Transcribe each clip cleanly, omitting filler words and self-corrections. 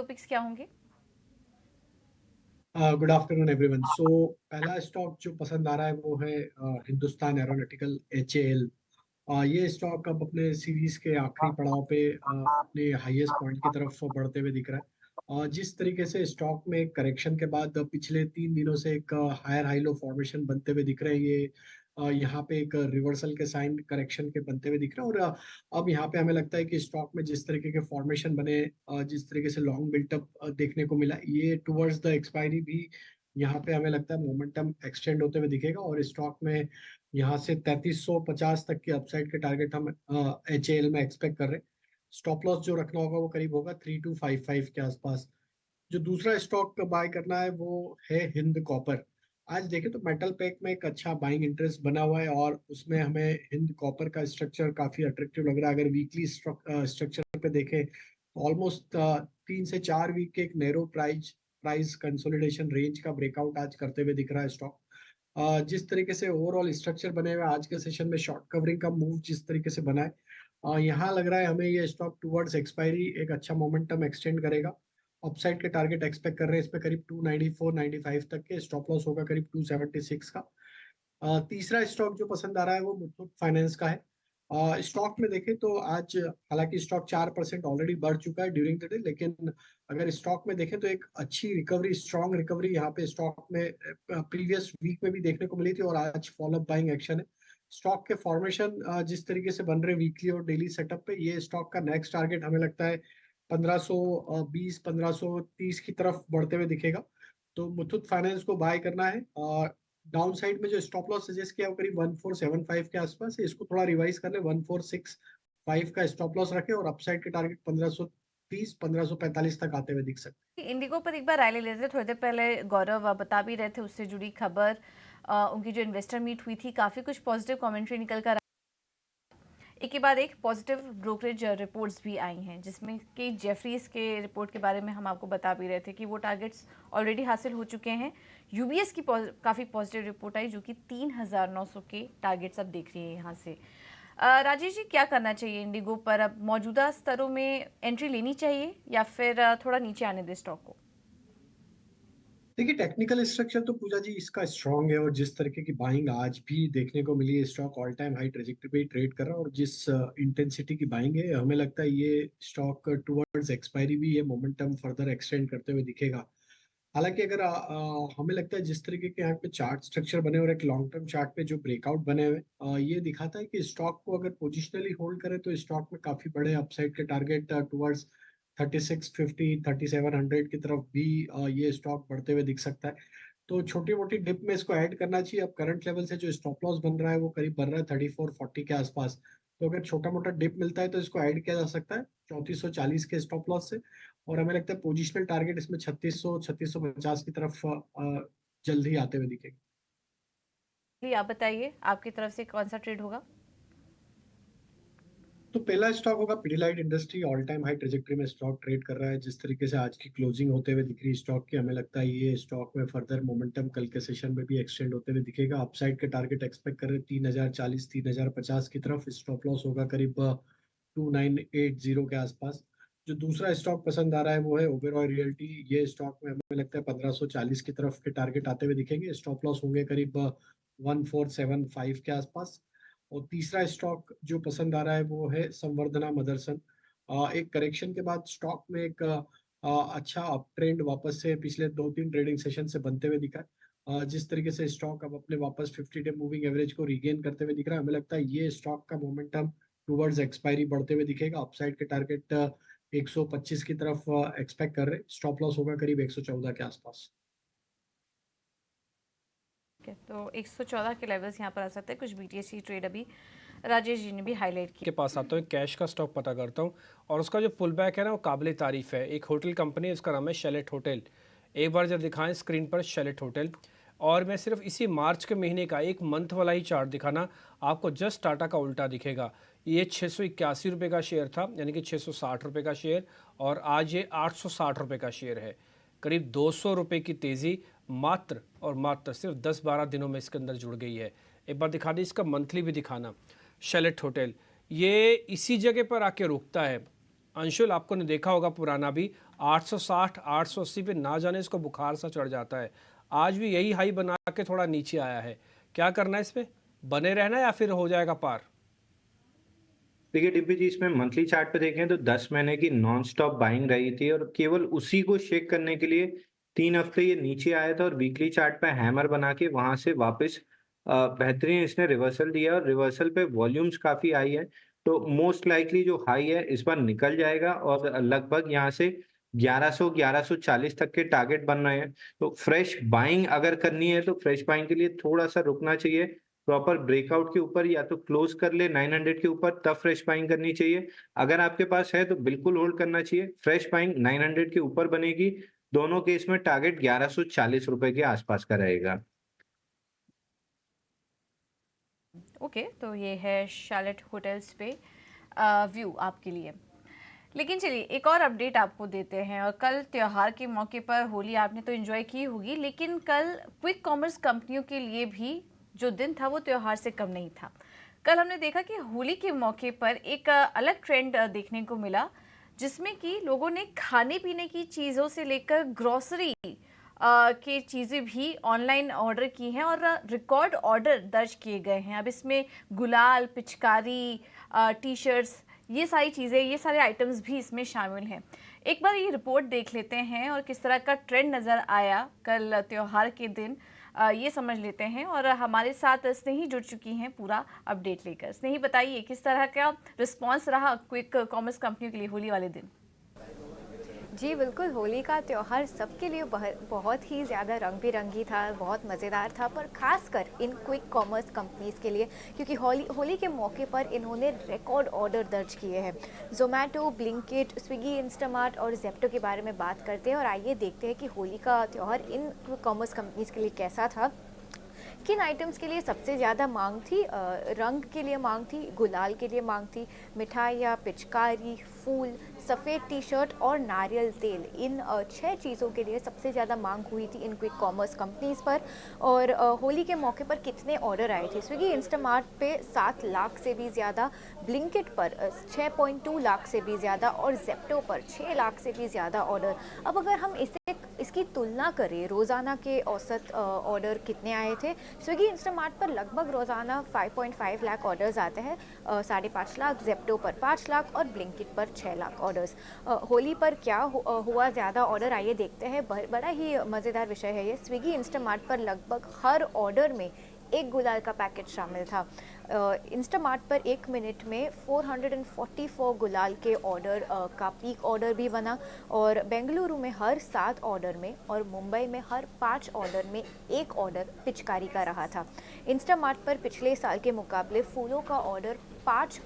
Pics क्या होंगे? Good afternoon everyone. सो पहला स्टॉक जो पसंद आ रहा है वो है हिंदुस्तान एरोनॉटिकल HAL। ये स्टॉक अब अपने सीरीज के आखिरी पड़ाव पे अपने हाईएस्ट पॉइंट की तरफ बढ़ते हुए दिख रहा है। जिस तरीके से स्टॉक में करेक्शन के बाद पिछले 3 दिनों से एक हायर हाई लो फॉर्मेशन बनते हुए दिख रहे हैं, ये यहाँ पे एक रिवर्सल के साइन करेक्शन के बनते हुए दिख रहे हैं। और अब यहाँ पे हमें लगता है कि स्टॉक में जिस तरीके के फॉर्मेशन बने, जिस तरीके से लॉन्ग बिल्टअप देखने को मिला, ये टुवर्ड्स द एक्सपायरी भी यहाँ पे हमें लगता है मोमेंटम एक्सटेंड होते हुए दिखेगा। और स्टॉक में यहाँ से 3350 तक के अपसाइड के टारगेट हम HAL में एक्सपेक्ट कर रहे हैं। स्टॉप लॉस जो रखना होगा वो करीब होगा 3255 के आसपास। जो दूसरा स्टॉक बाय करना है वो है हिंद कॉपर। आज देखें तो मेटल पैक में एक अच्छा बाइंग इंटरेस्ट बना हुआ है और उसमें हमें हिंद कॉपर का स्ट्रक्चर काफी अट्रैक्टिव लग रहा है। अगर वीकली स्ट्रक्चर पे देखें तो ऑलमोस्ट 3 से 4 वीक के एक नैरो प्राइस कंसोलिडेशन रेंज का ब्रेकआउट आज करते हुए दिख रहा है स्टॉक। जिस तरीके से ओवरऑल स्ट्रक्चर बने हुए आज के सेशन में शॉर्ट कवरिंग का मूव जिस तरीके से बना है, यहाँ लग रहा है हमें ये स्टॉक टुवर्ड्स एक्सपायरी एक अच्छा मोमेंटम एक्सटेंड करेगा। अपसाइड के टारगेट एक्सपेक्ट कर रहे हैं इस पे करीब 294-95 तक के। स्टॉप लॉस होगा करीब 276 का। तीसरा स्टॉक जो पसंद आ रहा है वो मुथूट फाइनेंस का है। स्टॉक में देखें तो आज हालांकि स्टॉक 4% ऑलरेडी बढ़ चुका है ड्यूरिंग द डे, लेकिन अगर स्टॉक में देखें तो एक अच्छी रिकवरी, स्ट्रॉन्ग रिकवरी यहाँ पे स्टॉक में प्रीवियस वीक में भी देखने को मिली थी और आज फॉलोअप बाइंग एक्शन है। स्टॉक के फॉर्मेशन जिस तरीके से बन रहे वीकली और डेली सेटअप पे, ये स्टॉक का नेक्स्ट टारगेट हमें लगता है 1520 1530 की तरफ बढ़ते हुए दिखेगा। तो मुथूट फाइनेंस को बाय करना है। डाउन साइड में जो स्टॉप लॉस सजेस्ट किया वो करीब 1475 के आसपास है, इसको थोड़ा रिवाइज कर ले, 1465 का स्टॉप लॉस रखे और अपसाइड के टारगेट 1530 1545 तक आते हुए दिख सकते इंडिगो पर एक बार राय ले लेते हैं। थोड़ी देर पहले गौरव बता भी रहे थे उससे जुड़ी खबर। उनकी जो इन्वेस्टर मीट हुई थी, काफ़ी कुछ पॉजिटिव कमेंट्री निकल कर एक के बाद एक पॉजिटिव ब्रोकरेज रिपोर्ट्स भी आई हैं, जिसमें कि जेफरीज के रिपोर्ट के बारे में हम आपको बता भी रहे थे कि वो टारगेट्स ऑलरेडी हासिल हो चुके हैं। यूबीएस की काफ़ी पॉजिटिव रिपोर्ट आई, जो कि 3900 के टारगेट्स अब देख रही है यहाँ से। राजेश जी, क्या करना चाहिए इंडिगो पर? अब मौजूदा स्तरों में एंट्री लेनी चाहिए या फिर थोड़ा नीचे आने दे स्टॉक को? देखिए, टेक्निकल स्ट्रक्चर तो पूजा जी इसका स्ट्रांग है और जिस तरीके की बाइंग आज भी देखने को मिली है, stock all time high trajectory पे ट्रेड कर रहा है और जिस इंटेंसिटी की बाइंग है, हमें लगता है ये स्टॉक टुवर्ड्स एक्सपायरी भी ये मोमेंटम फर्दर एक्सटेंड करते हुए दिखेगा। हालांकि अगर हमें लगता है जिस तरीके के यहाँ पे चार्ट स्ट्रक्चर बने और एक लॉन्ग टर्म चार्ट पे जो ब्रेकआउट बने हुए ये दिखाता है कि स्टॉक को अगर पोजिशनली होल्ड करे तो स्टॉक में काफी बड़े अपसाइड के टारगेट टुवर्ड्स 3650 3700 की तरफ भी ये स्टॉक बढ़ते हुए दिख सकता है। तो छोटी मोटी डिप में इसको ऐड करना चाहिए। अब करंट लेवल से जो स्टॉप लॉस बन रहा है वो करीब बन रहा है 3440 के आसपास। तो अगर छोटा मोटा डिप मिलता है तो इसको ऐड किया जा सकता है 3440 के स्टॉप लॉस से। और हमें लगता है पोजिशनल टारगेट इसमें 3600 3650 की तरफ जल्द ही आते हुए दिखेगा। जी, आप बताइए, आपकी तरफ से कौन सा ट्रेड होगा? तो पहला स्टॉक होगा Pidilite industry. All time high trajectory में स्टॉक ट्रेड कर रहा है। जिस तरीके से आज की क्लोजिंग होते हुए दिख रही है स्टॉक की, हमें लगता है ये स्टॉक में फर्दर मोमेंटम कल के सेशन में भी एक्सटेंड होते हुए दिखेगा। अपसाइड के टारगेट एक्सपेक्ट कर रहे हैं 3040 3050 की तरफ। स्टॉप लॉस होगा करीब 2980 के आसपास। जो दूसरा स्टॉक पसंद आ रहा है वो है ओबेरॉय रियल्टी। ये स्टॉक में हमें लगता है 1540 की तरफ के टारगेट आते हुए दिखेंगे। स्टॉप लॉस होंगे करीब 1475 के आसपास। और तीसरा स्टॉक जो पसंद आ रहा है वो है संवर्धना मदरसन। एक करेक्शन के बाद स्टॉक में एक अच्छा अप ट्रेंड वापस से पिछले 2-3 ट्रेडिंग सेशन से बनते हुए दिखा है। जिस तरीके से स्टॉक अब अपने वापस 50 डे मूविंग एवरेज को रिगेन करते हुए दिख रहा है, हमें लगता है ये स्टॉक का मोमेंटम टुवर्ड्स एक्सपायरी बढ़ते हुए दिखेगा। अपसाइड के टारगेट 125 की तरफ एक्सपेक्ट कर रहे हैं। स्टॉप लॉस होगा करीब 114 के आसपास। ठीक है, तो 114 के लेवल्स यहाँ पर आ सकते हैं। कुछ बीटीएस ट्रेड अभी राजेश जी ने भी हाईलाइट किया। के पास आता हूँ, कैश का स्टॉक पता करता हूँ और उसका जो पुल बैक है ना वो काबिल तारीफ है। एक होटल कंपनी है, उसका नाम है शेलेट होटल। एक बार जब दिखाएं स्क्रीन पर शेलेट होटल, और मैं सिर्फ इसी मार्च के महीने का एक मंथ वाला ही चार्ट दिखाना, आपको जस्ट टाटा का उल्टा दिखेगा। ये 681 रुपये का शेयर था, यानी कि 660 रुपये का शेयर, और आज ये 860 रुपये का शेयर है। करीब 200 रुपये की तेज़ी मात्र और मात्र सिर्फ 10-12 दिनों में इसके अंदर जुड़ गई है। एक बार दिखा दी, इसका मंथली भी दिखाना। शेलेट होटल ये इसी जगह पर आके रुकता है। अंशुल, आपको ने देखा होगा पुराना भी 860 880 पे ना जाने इसको बुखार सा चढ़ जाता है। आज भी यही हाई बना के थोड़ा नीचे आया है। क्या करना है इसमें, बने रहना या फिर हो जाएगा पार? देखिए डिम्पी जी, इसमें मंथली चार्ट पे देखें तो 10 महीने की नॉन स्टॉप बाइंग रही थी और केवल उसी को शेक करने के लिए 3 हफ्ते ये नीचे आया था और वीकली चार्ट पे हैमर बना के वहां से वापस बेहतरीन इसने रिवर्सल दिया और रिवर्सल पे वॉल्यूम्स काफी आई है। तो मोस्ट लाइकली जो हाई है इस बार निकल जाएगा और लगभग यहाँ से 1100 1140 तक के टारगेट बन रहे हैं। तो फ्रेश बाइंग अगर करनी है तो फ्रेश बाइंग के लिए थोड़ा सा रुकना चाहिए, प्रॉपर ब्रेकआउट के ऊपर या तो क्लोज कर ले 900 के ऊपर, तब फ्रेश बाइंग करनी चाहिए। अगर आपके पास है तो बिल्कुल होल्ड करना चाहिए। फ्रेश बाइंग 900 के ऊपर बनेगी। दोनों केस में टारगेट 1140 रुपए के आसपास का रहेगा। ओके, तो ये है शैलेट होटल्स पे व्यू आपके लिए। लेकिन चलिए एक और अपडेट आपको देते हैं। और कल त्यौहार के मौके पर होली आपने तो एंजॉय की होगी, लेकिन कल क्विक कॉमर्स कंपनियों के लिए भी जो दिन था वो त्यौहार से कम नहीं था। कल हमने देखा कि होली के मौके पर एक अलग ट्रेंड देखने को मिला, जिसमें कि लोगों ने खाने पीने की चीज़ों से लेकर ग्रॉसरी की चीज़ें भी ऑनलाइन ऑर्डर की हैं और रिकॉर्ड ऑर्डर दर्ज किए गए हैं। अब इसमें गुलाल, पिचकारी, टी शर्ट्स, ये सारी चीज़ें, ये सारे आइटम्स भी इसमें शामिल हैं। एक बार ये रिपोर्ट देख लेते हैं और किस तरह का ट्रेंड नज़र आया कल त्यौहार के दिन, ये समझ लेते हैं। और हमारे साथ स्नेही जुड़ चुकी हैं पूरा अपडेट लेकर। स्नेही, बताइए किस तरह का रिस्पांस रहा क्विक कॉमर्स कंपनियों के लिए होली वाले दिन? जी बिल्कुल, होली का त्यौहार सबके लिए बहुत ही ज़्यादा रंग बिरंगी था, बहुत मज़ेदार था, पर ख़ासकर इन क्विक कॉमर्स कंपनीज़ के लिए, क्योंकि होली के मौके पर इन्होंने रिकॉर्ड ऑर्डर दर्ज किए हैं। ज़ोमैटो, ब्लिंकिट, स्विगी, इंस्टामार्ट और ज़ेप्टो के बारे में बात करते हैं और आइए देखते हैं कि होली का त्यौहार इन क्विक कॉमर्स कंपनीज़ के लिए कैसा था। किन आइटम्स के लिए सबसे ज़्यादा मांग थी? रंग के लिए मांग थी, गुलाल के लिए मांग थी, मिठाइयाँ, पिचकारी, फूल, सफ़ेद टी शर्ट और नारियल तेल, इन 6 चीज़ों के लिए सबसे ज़्यादा मांग हुई थी इन क्विक कॉमर्स कंपनीज़ पर। और होली के मौके पर कितने ऑर्डर आए थे? स्विगी इंस्टामार्ट पे 7 लाख से भी ज़्यादा, ब्लिंकिट पर 6.2 लाख से भी ज़्यादा और ज़ेप्टो पर 6 लाख से भी ज़्यादा ऑर्डर। अब अगर हम इसकी तुलना करें, रोज़ाना के औसत ऑर्डर कितने आए थे? स्विगी इंस्टामार्ट पर लगभग रोज़ाना 5.5 लाख ऑर्डर्स आते हैं, 5.5 लाख, ज़ेप्टो पर 5 लाख और ब्लिंकिट पर 6 लाख ऑर्डर्स। होली पर क्या हुआ ज़्यादा ऑर्डर, आइए देखते हैं। बड़ा ही मज़ेदार विषय है ये। स्विगी इंस्टामार्ट पर लगभग हर ऑर्डर में एक गुलाल का पैकेट शामिल था। इंस्टामार्ट पर 1 मिनट में 444 गुलाल के ऑर्डर का पीक ऑर्डर भी बना और बेंगलुरु में हर 7 ऑर्डर में और मुंबई में हर 5 ऑर्डर में एक ऑर्डर पिचकारी का रहा था। इंस्टामार्ट पर पिछले साल के मुकाबले फूलों का ऑर्डर 5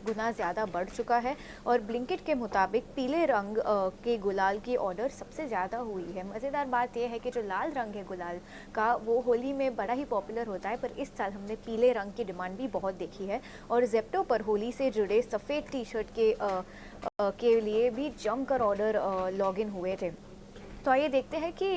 गुना ज़्यादा बढ़ चुका है और ब्लिंकिट के मुताबिक पीले रंग के गुलाल की ऑर्डर सबसे ज़्यादा हुई है। मज़ेदार बात यह है कि जो लाल रंग है गुलाल का, वो होली में बड़ा ही पॉपुलर होता है, पर इस साल हमने पीले रंग की डिमांड भी बहुत देखी है। और ज़ेप्टो पर होली से जुड़े सफ़ेद टी शर्ट के लिए भी जमकर ऑर्डर लॉगिन हुए थे। तो आइए देखते हैं कि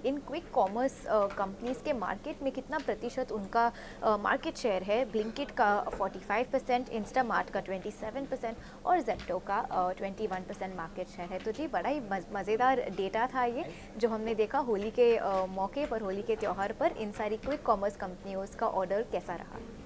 इन क्विक कॉमर्स कंपनीज़ के मार्केट में कितना प्रतिशत उनका मार्केट शेयर है। ब्लिंकिट का 45%, इंस्टामार्ट का 27% और ज़ेप्टो का 21% मार्केट शेयर है। तो जी बड़ा ही मज़ेदार डेटा था ये, जो हमने देखा होली के मौके पर, होली के त्यौहार पर इन सारी क्विक कॉमर्स कंपनियों का ऑर्डर कैसा रहा।